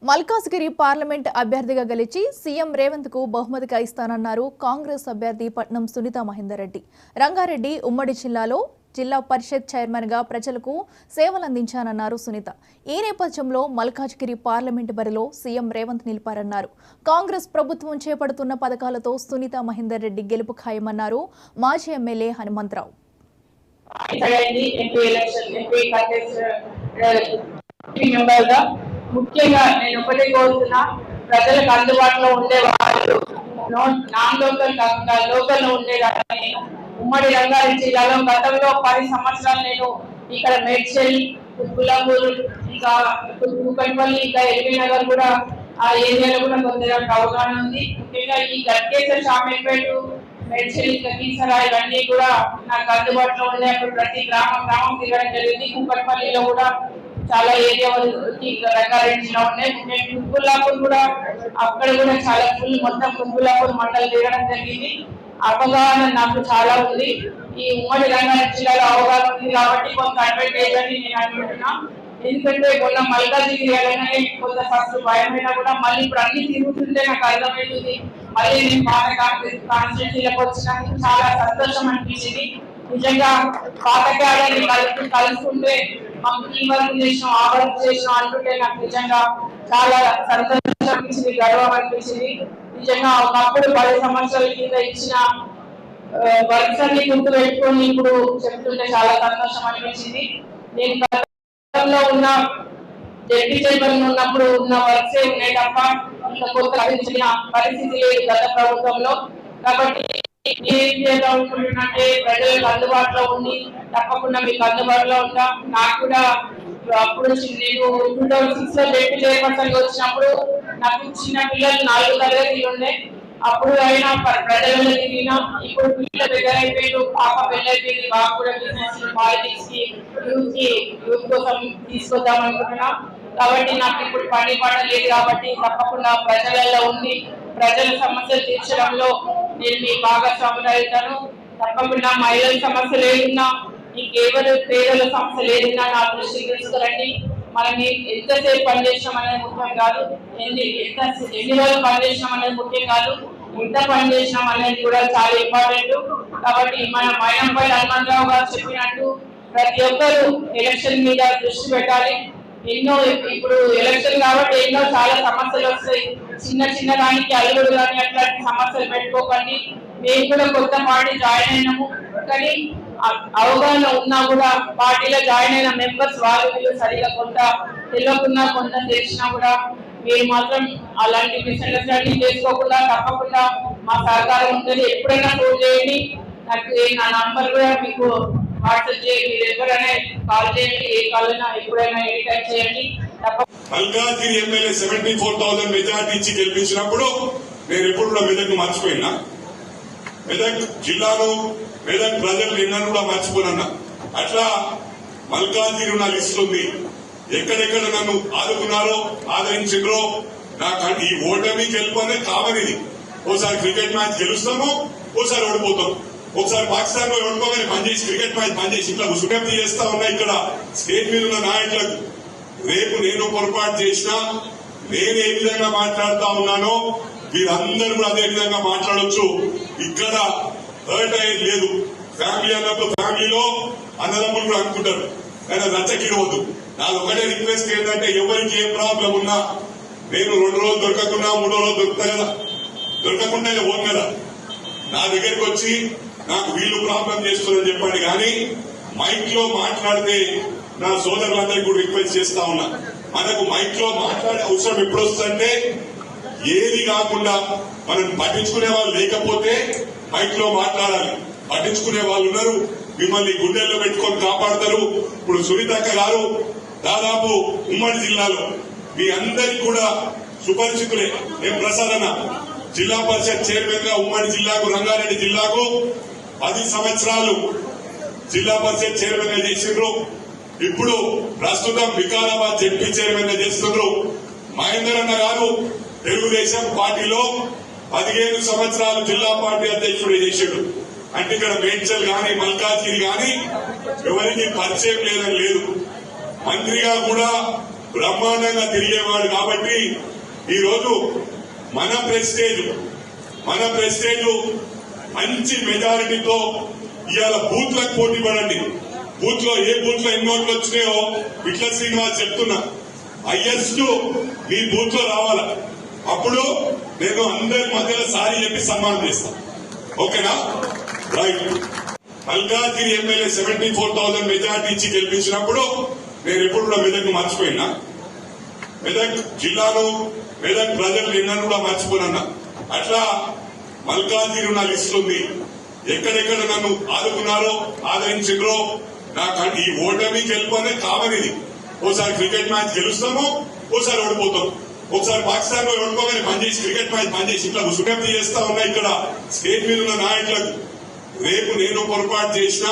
Malkajgiri parliament అభ్యర్థిగా గెలిచి CM Revanth కు బహుమతిగా ఇస్తానన్నారు కాంగ్రెస్ అభ్యర్థి పట్నం సునీత మహేందర్ రెడ్డి. రంగారెడ్డి ఉమ్మడి జిల్లాలో జిల్లా పరిషత్ చైర్మన్ గా ప్రజలకు సేవలందించానన్నారు సునీత. ఈ నేపథ్యంలో మల్కాజ్గిరి పార్లమెంట్ బరిలో సీఎం రేవంత్ నిలిపారన్నారు. కాంగ్రెస్ ప్రభుత్వం చేపడుతున్న పథకాలతో సునీత మహేందర్ రెడ్డి గెలుపు ఖాయమన్నారు మాజీ ఎమ్మెల్యే హనుమంతరావు. ముఖ్యంగా నేను ఒకటే కోరుతున్నా, ప్రజలకు అందుబాటులో ఉండే వాళ్ళు నాన్ లోకల్ కాకుండా లోకల్ లో ఉండేదాన్ని. ఉమ్మడి రంగారెడ్డి జిల్లాలో గతంలో 10 సంవత్సరాలు నేను ఇక్కడ మేడ్చల్, గులాపూర్, ఇంకా కూకట్పల్లి, ఇంకా ఎల్బీ నగర్ కూడా ఆ ఏరియాలో కూడా కొంత అవగాహన ఉంది. ముఖ్యంగా ఈ గట్కేశ్వర, షామేపేట, మేడ్చల్, ఇంకా కీసరా ఇవన్నీ కూడా నాకు అందుబాటులో ఉన్నాయి. అప్పుడు ప్రతి గ్రామం తిరగడం జరిగింది. కూకట్పల్లిలో కూడా చాలా ఏరియా రంగారెడ్డిలో ఉన్నాయి. కుక్కుల్లాపూర్ కూడా అక్కడ కూడా చాలా ఫుల్ మొత్తం కుక్కుల్లాపూర్ మండలం తిరగడం జరిగింది. అవగాహన నాకు చాలా ఉంది. ఈ ఉమ్మడి రంగారెడ్డి జిల్లాలో అవగాహన ఉంది కాబట్టి కొంత అడ్వాంటేజ్ అని నేను అనుకుంటున్నా. ఎందుకంటే మొన్న మల్కాజ్గిరి అలాగే కొంత ఫస్ట్ భయమైనా కూడా మళ్ళీ ఇప్పుడు అన్ని తిరుగుతుంటే నాకు అర్థమవుతుంది. మళ్ళీ నేను పాత కాన్స్టిట్యూన్సీలకు వచ్చినందుకు చాలా సంతోషం అనిపించింది. నిజంగా పాత గాడిని కలుసుకుంటే మాకు ఈ వర్క్ చేసినాం, ఆ వర్క్ చేసినాం అంటుంటే నాకు నిజంగా చాలా సంతోషం అనిపించింది, గర్వం అనిపించింది. నిజంగా ఒకప్పుడు 10 సంవత్సరాల కింద ఇచ్చిన వర్క్స్ అన్ని గుర్తు పెట్టుకొని ఇప్పుడు చెప్తుంటే చాలా సంతోషం అనిపించింది. నేను గతంలో ఉన్న జడ్పీ చైర్మన్ ఉన్నప్పుడు ఉన్న వర్క్సే ఉన్నాయి తప్ప ఇంకా కొత్త లభించిన పరిస్థితి లేదు గత ప్రభుత్వంలో. కాబట్టి ఏం చేద్దామనుకుంటున్నానంటే ప్రజలకు అందుబాటులో ఉండి తప్పకుండా మీకు అందుబాటులో ఉంటా. నాకు కూడా అప్పుడు నేను 2006 లో జడ్పీ చైర్మన్ వచ్చినప్పుడు నాకు చిన్న పిల్లలు 4 తరగతులు ఉండే. అప్పుడు అయినా ప్రజలలో తిరిగినా. ఇప్పుడు పిల్లలు పెద్ద అయిపోయారు, పాప పెళ్ళైపోయింది, బాబు కూడా బిజినెస్ పాలిటిక్స్ కి యూత్ కోసం తీసుకొద్దాం అనుకుంటున్నా. కాబట్టి నాకు ఇప్పుడు పని పాట లేదు కాబట్టి తప్పకుండా ప్రజలలో ఉండి ప్రజల సమస్యలు తీర్చడంలో నేను మీ భాగస్వాములు అవుతాను. తప్పకుండా మహిళల సమస్యలు ఏదున్నా, ఇంకెవరు పేదల సమస్యలు ఏదున్నా నా దృష్టికి తీసుకురండి. మనం ఎంతసేపు పనిచేసినాం అనేది ముఖ్యం కాదు, ఎన్ని రోజులు పనిచేసినాం అనేది ముఖ్యం కాదు, ఎంత పనిచేసినాం అనేది కూడా చాలా ఇంపార్టెంట్. కాబట్టి మన మైనంపల్లి హనుమంతరావు గారు చెప్పినట్టు ప్రతి ఒక్కరు ఎలక్షన్ మీద దృష్టి పెట్టాలి. ఎన్నో ఇప్పుడు ఎలక్షన్ కాబట్టి ఎన్నో చాలా సమస్యలు వస్తాయి. చిన్న దానికి అల్లుడు కానీ అట్లాంటి సమస్యలు పెట్టుకోకండి. మేము కూడా కొత్త పార్టీ జాయిన్ అయినాము, కానీ అవగాహన ఉన్నా కూడా పార్టీలో జాయిన్ అయిన మెంబర్స్ వాళ్ళు సరిగా కొంత తెలియకుండా కొంత తెలిసినా కూడా మీరు మాత్రం అలాంటి మిస్అండర్స్టాండింగ్ చేసుకోకుండా తప్పకుండా మా సహకారం ఉంటుంది. ఎప్పుడైనా ఫోన్ చేయండి, నాకు నా నంబర్ కూడా మీకు వాట్సాప్ చేయండి. మీరు ఎవరైనా కాల్ చేయండి, ఏ కాల్ అయినా ఎప్పుడైనా ఎనీ టైం చేయండి. మల్కాజ్గిరి ఎమ్మెల్యే 74,000 మెజార్టీ ఇచ్చి గెలిపించినప్పుడు నేను ఎప్పుడు కూడా మెదక్ను మర్చిపోయినా. మెదక్ జిల్లాలో మెదక్ ప్రజలు నిన్నను కూడా మర్చిపోనన్నా. అట్లా మల్కాజ్గిరి నా లిస్ట్ ఉంది. ఎక్కడెక్కడ నన్ను ఆదుకున్నారో, ఆదరించారో. నాకు ఈ ఓటమి గెలుపనే కామనిది. ఓసారి క్రికెట్ మ్యాచ్ గెలుస్తాము, ఓసారి ఓడిపోతాం. ఒకసారి పాకిస్తాన్ లో ఓడిపోగానే పనిచేసి క్రికెట్ మ్యాచ్ పనిచేసి ఇట్లా సుఖప్తి చేస్తా ఉన్నా. ఇక్కడ స్టేట్ మీద ఉన్న నాయకులకు రేపు నేను పొరపాటు చేసినా, నేను ఏ విధంగా మాట్లాడుతా ఉన్నానో వీరందరూ కూడా అదే విధంగా మాట్లాడొచ్చు. ఇక్కడ హర్ట్ అయ్యేది లేదు. ఫ్యామిలీ అన్నప్పుడు ఫ్యామిలీలో అన్నదమ్ములు కూడా అనుకుంటారు, కానీ అది రచ్చకిడవద్దు. నాది ఒకటే రిక్వెస్ట్ ఏంటంటే, ఎవరికి ఏ ప్రాబ్లం ఉన్నా నేను 2 రోజులు దొరకకుండా 3వ రోజు దొరుకుతా కదా, దొరకకుండా పోను కదా. నా దగ్గరికి వచ్చి నాకు వీళ్ళు ప్రాబ్లం చేస్తున్నారని చెప్పండి. కానీ మైక్ లో మాట్లాడితే నా సోదరులందరికీ కూడా రిక్వెస్ట్ చేస్తా ఉన్నా, మనకు మైక్ లో మాట్లాడే అవసరం ఎప్పుడు వస్తుందంటే, ఏది కాకుండా మనం పట్టించుకునే వాళ్ళు లేకపోతే మైక్ లో మాట్లాడాలి. పట్టించుకునే వాళ్ళు ఉన్నారు, మిమ్మల్ని గుండెల్లో పెట్టుకొని కాపాడతారు. ఇప్పుడు సునీతక్క గారు దాదాపు ఉమ్మడి జిల్లాలో మీ అందరికి కూడా సుపరిచితులే. నేను ప్రసాదన జిల్లా పరిషత్ చైర్మన్ గా ఉమ్మడి జిల్లాకు, రంగారెడ్డి జిల్లాకు 10 సంవత్సరాలు జిల్లా పరిషత్ చైర్మన్ గా చేసిండ్రు. ఇప్పుడు ప్రస్తుతం వికారాబాద్ జడ్పీ చైర్మన్ గా చేస్తున్నారు. మహేందర్ అన్న గారు తెలుగుదేశం పార్టీలో 15 సంవత్సరాలు జిల్లా పార్టీ అధ్యక్షుడు చేశాడు. అంటే ఇక్కడ మేడ్చల్ గాని మల్కాజ్గిరి గాని ఎవరికి పరిచయం లేదని లేదు. మంత్రిగా కూడా బ్రహ్మాండంగా తిరిగేవాడు కాబట్టి ఈ రోజు మన ప్రెస్టేజ్ మంచి మెజారిటీతో ఇవాళ బూత్లకు పోటీ పడండి. బూత్ లో ఏ బూత్ లో ఎన్ని ఓట్లు వచ్చినాయో విట్ల శ్రీనివాస్ చెప్తున్నా, హైయెస్ట్ మీ బూత్ లో రావాలా. అప్పుడు నేను అందరి మధ్యలో సారి చెప్పి సన్మానం చేస్తాను. ఓకేనా? రైట్. మల్కాజ్గిరి ఎమ్మెల్యే 74,000 మెజార్టీ ఇచ్చి గెలిపించినప్పుడు నేను ఎప్పుడు కూడా మెదక్ను మర్చిపోయినా. మెదక్ జిల్లాను మెదక్ ప్రజలు నిన్నను కూడా మర్చిపోనన్నా. అట్లా మల్కాజ్గిరి ఉన్న లిస్ట్ ఉంది. ఎక్కడెక్కడ నన్ను ఆదుకున్నారో ఆదరించారో నాకు ఈ ఓటమి గెలుపు అనేది కామన్. ఇది ఓసారి క్రికెట్ మ్యాచ్ గెలుస్తాము, ఓసారి ఓడిపోతాం. ఒకసారి పాకిస్తాన్ లో ఓడిపోగానే పనిచేసి క్రికెట్ మ్యాచ్ పనిచేసి ఇట్లా విజ్ఞప్తి చేస్తా ఉన్నా ఇక్కడ స్టేట్ మీద ఉన్న నాయకులకు. రేపు నేను పొరపాటు చేసినా